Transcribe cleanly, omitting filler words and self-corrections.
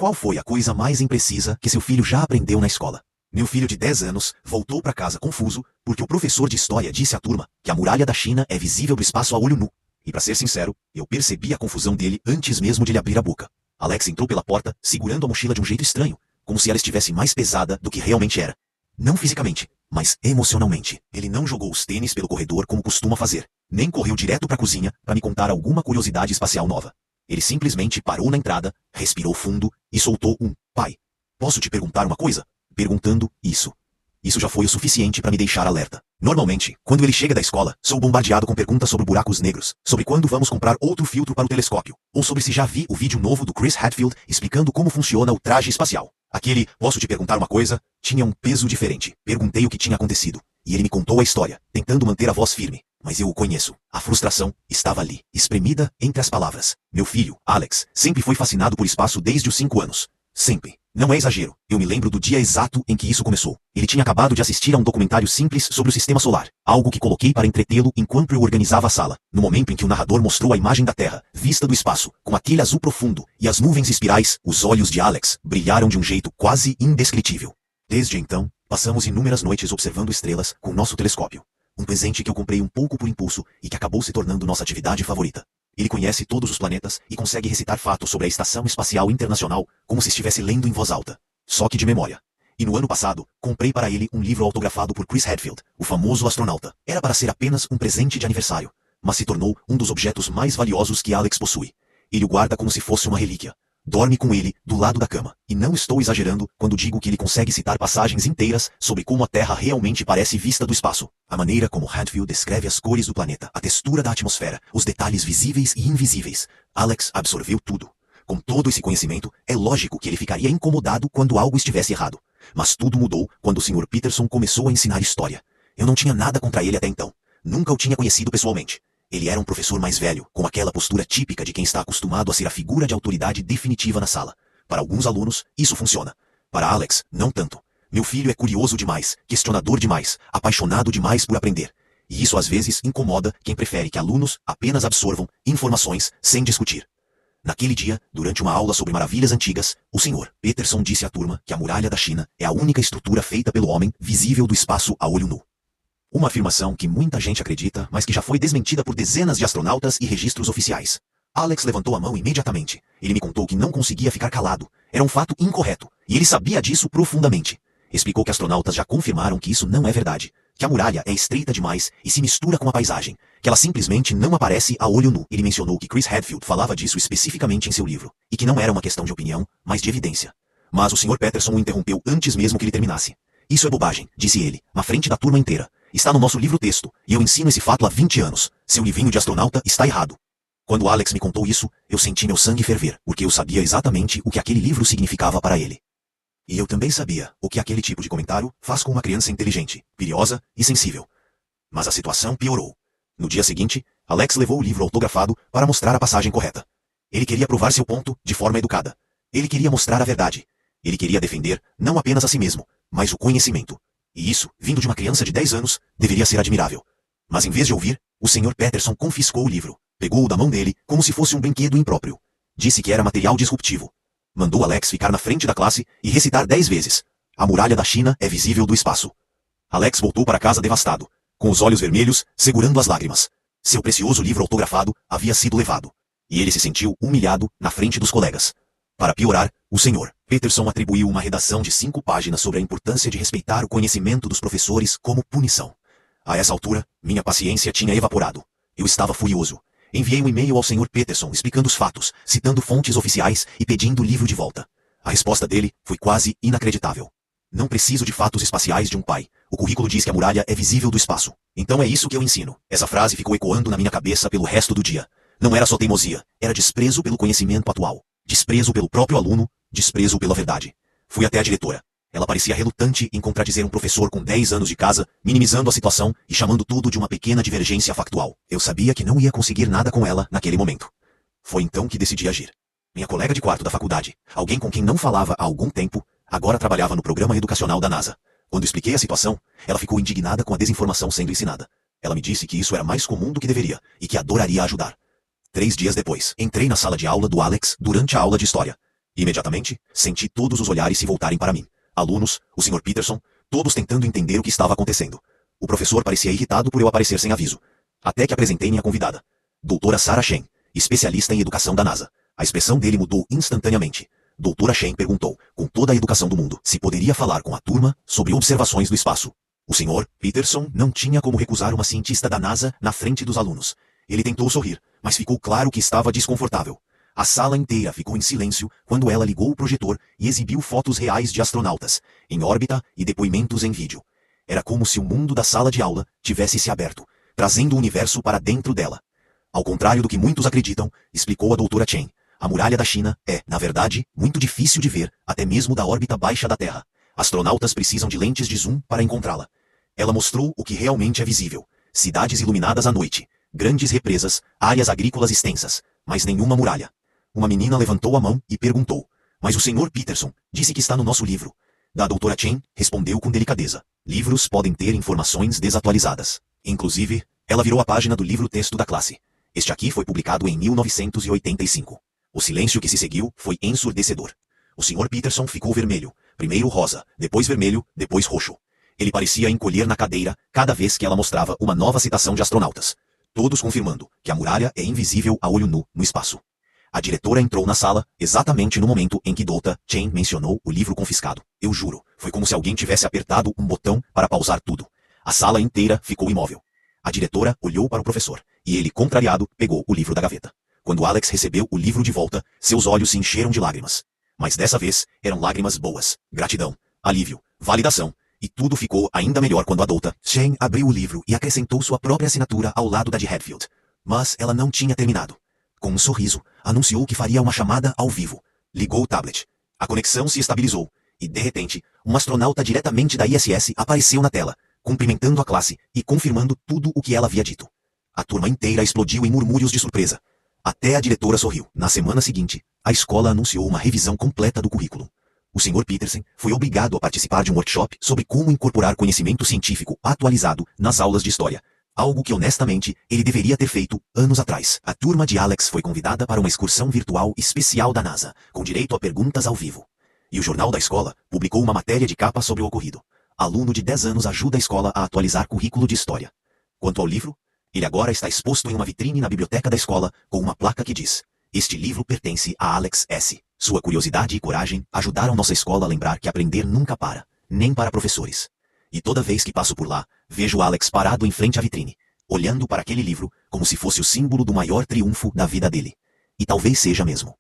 Qual foi a coisa mais imprecisa que seu filho já aprendeu na escola? Meu filho de 10 anos voltou para casa confuso porque o professor de história disse à turma que a muralha da China é visível do espaço a olho nu. E para ser sincero, eu percebi a confusão dele antes mesmo de ele abrir a boca. Alex entrou pela porta, segurando a mochila de um jeito estranho, como se ela estivesse mais pesada do que realmente era. Não fisicamente, mas emocionalmente. Ele não jogou os tênis pelo corredor como costuma fazer, nem correu direto para a cozinha para me contar alguma curiosidade espacial nova. Ele simplesmente parou na entrada, respirou fundo e soltou um "Pai, posso te perguntar uma coisa?" Perguntando isso. Isso já foi o suficiente para me deixar alerta. Normalmente, quando ele chega da escola, sou bombardeado com perguntas sobre buracos negros, sobre quando vamos comprar outro filtro para o telescópio, ou sobre se já vi o vídeo novo do Chris Hadfield explicando como funciona o traje espacial. Aquele "posso te perguntar uma coisa?" tinha um peso diferente. Perguntei o que tinha acontecido, e ele me contou a história, tentando manter a voz firme. Mas eu o conheço. A frustração estava ali, espremida entre as palavras. Meu filho, Alex, sempre foi fascinado por espaço desde os 5 anos. Sempre. Não é exagero. Eu me lembro do dia exato em que isso começou. Ele tinha acabado de assistir a um documentário simples sobre o sistema solar, algo que coloquei para entretê-lo enquanto eu organizava a sala. No momento em que o narrador mostrou a imagem da Terra, vista do espaço, com aquele azul profundo e as nuvens espirais, os olhos de Alex brilharam de um jeito quase indescritível. Desde então, passamos inúmeras noites observando estrelas com nosso telescópio. Um presente que eu comprei um pouco por impulso e que acabou se tornando nossa atividade favorita. Ele conhece todos os planetas e consegue recitar fatos sobre a Estação Espacial Internacional como se estivesse lendo em voz alta, só que de memória. E no ano passado, comprei para ele um livro autografado por Chris Hadfield, o famoso astronauta. Era para ser apenas um presente de aniversário, mas se tornou um dos objetos mais valiosos que Alex possui. Ele o guarda como se fosse uma relíquia. Dorme com ele do lado da cama. E não estou exagerando quando digo que ele consegue citar passagens inteiras sobre como a Terra realmente parece vista do espaço. A maneira como Hadfield descreve as cores do planeta, a textura da atmosfera, os detalhes visíveis e invisíveis. Alex absorveu tudo. Com todo esse conhecimento, é lógico que ele ficaria incomodado quando algo estivesse errado. Mas tudo mudou quando o Sr. Peterson começou a ensinar história. Eu não tinha nada contra ele até então. Nunca o tinha conhecido pessoalmente. Ele era um professor mais velho, com aquela postura típica de quem está acostumado a ser a figura de autoridade definitiva na sala. Para alguns alunos, isso funciona. Para Alex, não tanto. Meu filho é curioso demais, questionador demais, apaixonado demais por aprender. E isso às vezes incomoda quem prefere que alunos apenas absorvam informações sem discutir. Naquele dia, durante uma aula sobre maravilhas antigas, o Sr. Peterson disse à turma que a muralha da China é a única estrutura feita pelo homem visível do espaço a olho nu. Uma afirmação que muita gente acredita, mas que já foi desmentida por dezenas de astronautas e registros oficiais. Alex levantou a mão imediatamente. Ele me contou que não conseguia ficar calado. Era um fato incorreto, e ele sabia disso profundamente. Explicou que astronautas já confirmaram que isso não é verdade, que a muralha é estreita demais e se mistura com a paisagem, que ela simplesmente não aparece a olho nu. Ele mencionou que Chris Hadfield falava disso especificamente em seu livro, e que não era uma questão de opinião, mas de evidência. Mas o Sr. Peterson o interrompeu antes mesmo que ele terminasse. "Isso é bobagem", disse ele, na frente da turma inteira. "Está no nosso livro-texto, e eu ensino esse fato há 20 anos. Seu livrinho de astronauta está errado." Quando Alex me contou isso, eu senti meu sangue ferver, porque eu sabia exatamente o que aquele livro significava para ele. E eu também sabia o que aquele tipo de comentário faz com uma criança inteligente, curiosa e sensível. Mas a situação piorou. No dia seguinte, Alex levou o livro autografado para mostrar a passagem correta. Ele queria provar seu ponto de forma educada. Ele queria mostrar a verdade. Ele queria defender não apenas a si mesmo, mas o conhecimento. E isso, vindo de uma criança de 10 anos, deveria ser admirável. Mas em vez de ouvir, o Sr. Peterson confiscou o livro. Pegou-o da mão dele, como se fosse um brinquedo impróprio. Disse que era material disruptivo. Mandou Alex ficar na frente da classe e recitar 10 vezes. "A muralha da China é visível do espaço." Alex voltou para casa devastado, com os olhos vermelhos, segurando as lágrimas. Seu precioso livro autografado havia sido levado. E ele se sentiu humilhado na frente dos colegas. Para piorar, o Sr. Peterson atribuiu uma redação de 5 páginas sobre a importância de respeitar o conhecimento dos professores como punição. A essa altura, minha paciência tinha evaporado. Eu estava furioso. Enviei um e-mail ao Sr. Peterson explicando os fatos, citando fontes oficiais e pedindo o livro de volta. A resposta dele foi quase inacreditável. "Não preciso de fatos espaciais de um pai. O currículo diz que a muralha é visível do espaço. Então é isso que eu ensino." Essa frase ficou ecoando na minha cabeça pelo resto do dia. Não era só teimosia, era desprezo pelo conhecimento atual. Desprezo pelo próprio aluno, desprezo pela verdade. Fui até a diretora. Ela parecia relutante em contradizer um professor com 10 anos de casa, minimizando a situação e chamando tudo de uma pequena divergência factual. Eu sabia que não ia conseguir nada com ela naquele momento. Foi então que decidi agir. Minha colega de quarto da faculdade, alguém com quem não falava há algum tempo, agora trabalhava no programa educacional da NASA. Quando expliquei a situação, ela ficou indignada com a desinformação sendo ensinada. Ela me disse que isso era mais comum do que deveria, e que adoraria ajudar. 3 dias depois, entrei na sala de aula do Alex durante a aula de história. Imediatamente, senti todos os olhares se voltarem para mim. Alunos, o Sr. Peterson, todos tentando entender o que estava acontecendo. O professor parecia irritado por eu aparecer sem aviso. Até que apresentei minha convidada. Doutora Sarah Shen, especialista em educação da NASA. A expressão dele mudou instantaneamente. Doutora Shen perguntou, com toda a educação do mundo, se poderia falar com a turma sobre observações do espaço. O Sr. Peterson não tinha como recusar uma cientista da NASA na frente dos alunos. Ele tentou sorrir, mas ficou claro que estava desconfortável. A sala inteira ficou em silêncio quando ela ligou o projetor e exibiu fotos reais de astronautas, em órbita e depoimentos em vídeo. Era como se o mundo da sala de aula tivesse se aberto, trazendo o universo para dentro dela. Ao contrário do que muitos acreditam, explicou a doutora Chen, a muralha da China é, na verdade, muito difícil de ver, até mesmo da órbita baixa da Terra. Astronautas precisam de lentes de zoom para encontrá-la. Ela mostrou o que realmente é visível. Cidades iluminadas à noite, grandes represas, áreas agrícolas extensas, mas nenhuma muralha. Uma menina levantou a mão e perguntou, mas o Sr. Peterson disse que está no nosso livro. Da doutora Chen respondeu com delicadeza, livros podem ter informações desatualizadas. Inclusive, ela virou a página do livro-texto da classe. Este aqui foi publicado em 1985. O silêncio que se seguiu foi ensurdecedor. O Sr. Peterson ficou vermelho, primeiro rosa, depois vermelho, depois roxo. Ele parecia encolher na cadeira cada vez que ela mostrava uma nova citação de astronautas. Todos confirmando que a muralha é invisível a olho nu no espaço. A diretora entrou na sala, exatamente no momento em que Doutora Chen mencionou o livro confiscado. Eu juro, foi como se alguém tivesse apertado um botão para pausar tudo. A sala inteira ficou imóvel. A diretora olhou para o professor, e ele, contrariado, pegou o livro da gaveta. Quando Alex recebeu o livro de volta, seus olhos se encheram de lágrimas. Mas dessa vez, eram lágrimas boas, gratidão, alívio, validação, e tudo ficou ainda melhor quando a Doutora Chen abriu o livro e acrescentou sua própria assinatura ao lado da de Hadfield. Mas ela não tinha terminado. Com um sorriso, anunciou que faria uma chamada ao vivo. Ligou o tablet. A conexão se estabilizou, e de repente, um astronauta diretamente da ISS apareceu na tela, cumprimentando a classe e confirmando tudo o que ela havia dito. A turma inteira explodiu em murmúrios de surpresa. Até a diretora sorriu. Na semana seguinte, a escola anunciou uma revisão completa do currículo. O Sr. Peterson foi obrigado a participar de um workshop sobre como incorporar conhecimento científico atualizado nas aulas de história. Algo que honestamente ele deveria ter feito anos atrás. A turma de Alex foi convidada para uma excursão virtual especial da NASA, com direito a perguntas ao vivo. E o jornal da escola publicou uma matéria de capa sobre o ocorrido. Aluno de 10 anos ajuda a escola a atualizar currículo de história. Quanto ao livro, ele agora está exposto em uma vitrine na biblioteca da escola com uma placa que diz: este livro pertence a Alex S. Sua curiosidade e coragem ajudaram nossa escola a lembrar que aprender nunca para, nem para professores. E toda vez que passo por lá, vejo Alex parado em frente à vitrine, olhando para aquele livro como se fosse o símbolo do maior triunfo da vida dele. E talvez seja mesmo.